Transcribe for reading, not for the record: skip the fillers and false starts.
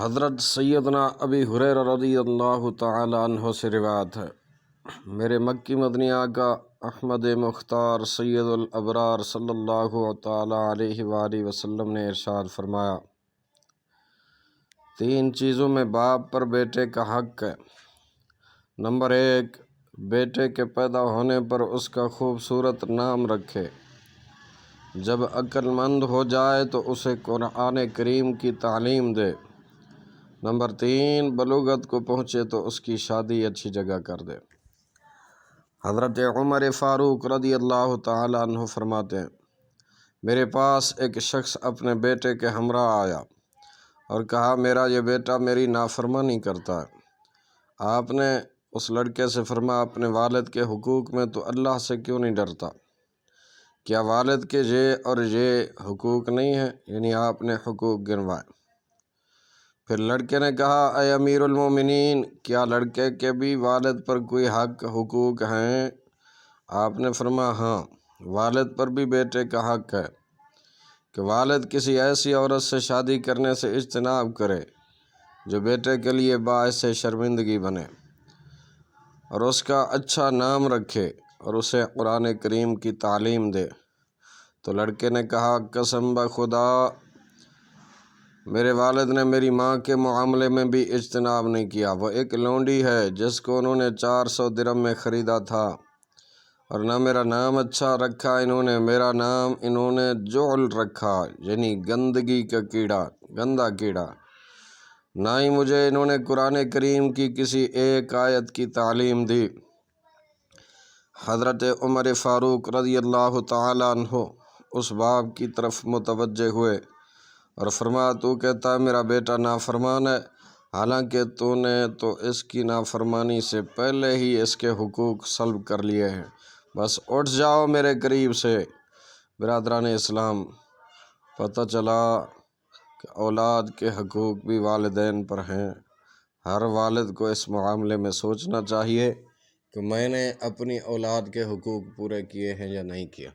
حضرت سیدنا ابی ہریرہ رضی اللہ تعالی عنہ سے روایت ہے، میرے مکی مدنی آقا احمد مختار سید الابرار صلی اللہ تعالی علیہ وآلہ وسلم نے ارشاد فرمایا، تین چیزوں میں باپ پر بیٹے کا حق ہے۔ نمبر 1، بیٹے کے پیدا ہونے پر اس کا خوبصورت نام رکھے، جب عقل مند ہو جائے تو اسے قرآن کریم کی تعلیم دے۔ نمبر 3، بلوغت کو پہنچے تو اس کی شادی اچھی جگہ کر دے۔ حضرت عمر فاروق رضی اللہ تعالی عنہ فرماتے ہیں، میرے پاس ایک شخص اپنے بیٹے کے ہمراہ آیا اور کہا، میرا یہ بیٹا میری نافرمانی کرتا ہے۔ آپ نے اس لڑکے سے فرمایا، اپنے والد کے حقوق میں تو اللہ سے کیوں نہیں ڈرتا؟ کیا والد کے یہ اور یہ حقوق نہیں ہیں؟ یعنی آپ نے حقوق گنوائے۔ پھر لڑکے نے کہا، اے امیر المومنین، کیا لڑکے کے بھی والد پر کوئی حقوق ہیں؟ آپ نے فرمایا، ہاں، والد پر بھی بیٹے کا حق ہے کہ والد کسی ایسی عورت سے شادی کرنے سے اجتناب کرے جو بیٹے کے لیے باعث شرمندگی بنے، اور اس کا اچھا نام رکھے اور اسے قرآن کریم کی تعلیم دے۔ تو لڑکے نے کہا، قسم بخدا، میرے والد نے میری ماں کے معاملے میں بھی اجتناب نہیں کیا۔ وہ ایک لونڈی ہے جس کو انہوں نے 400 درہم میں خریدا تھا، اور نہ میرا نام اچھا رکھا انہوں نے، میرا نام انہوں نے جعل رکھا، یعنی گندگی کا کیڑا، گندا کیڑا۔ نہ ہی مجھے انہوں نے قرآن کریم کی کسی ایک آیت کی تعلیم دی۔ حضرت عمر فاروق رضی اللہ تعالی عنہ اس باپ کی طرف متوجہ ہوئے اور فرمایا، تو کہتا ہے میرا بیٹا نافرمان ہے، حالانکہ تو نے تو اس کی نافرمانی سے پہلے ہی اس کے حقوق سلب کر لیے ہیں، بس اٹھ جاؤ میرے قریب سے۔ برادران اسلام، پتہ چلا کہ اولاد کے حقوق بھی والدین پر ہیں۔ ہر والد کو اس معاملے میں سوچنا چاہیے کہ میں نے اپنی اولاد کے حقوق پورے کیے ہیں یا نہیں کیے۔